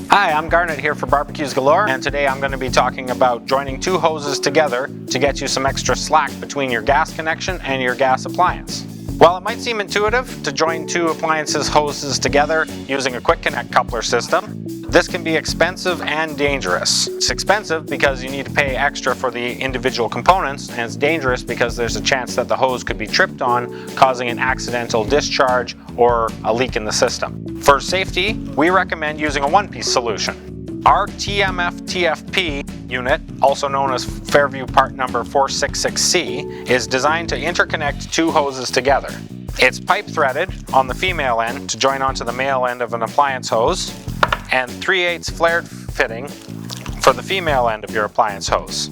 Hi, I'm Garnet here for Barbecues Galore, and today I'm going to be talking about joining two hoses together to get you some extra slack between your gas connection and your gas appliance. While it might seem intuitive to join two appliances hoses together using a quick connect coupler system, this can be expensive and dangerous. It's expensive because you need to pay extra for the individual components, and it's dangerous because there's a chance that the hose could be tripped on, causing an accidental discharge or a leak in the system. For safety, we recommend using a one-piece solution. Our TMFTFP unit, also known as Fairview part number 466C, is designed to interconnect two hoses together. It's pipe threaded on the female end to join onto the male end of an appliance hose, and 3/8 flared fitting for the female end of your appliance hose.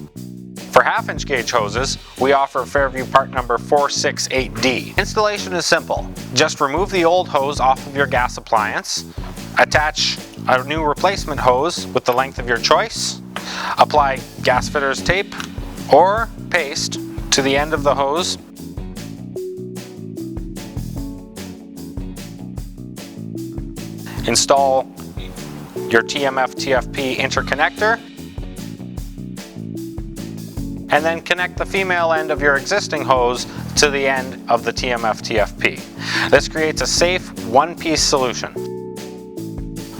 For half-inch gauge hoses, we offer Fairview part number 468D. Installation is simple. Just remove the old hose off of your gas appliance, attach a new replacement hose with the length of your choice, apply gas fitters tape or paste to the end of the hose, install your TMFTFP interconnector, and then connect the female end of your existing hose to the end of the TMFTFP. This creates a safe one-piece solution.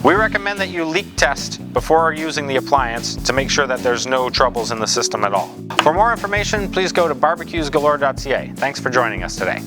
We recommend that you leak test before using the appliance to make sure that there's no troubles in the system at all. For more information, please go to barbecuesgalore.ca. Thanks for joining us today.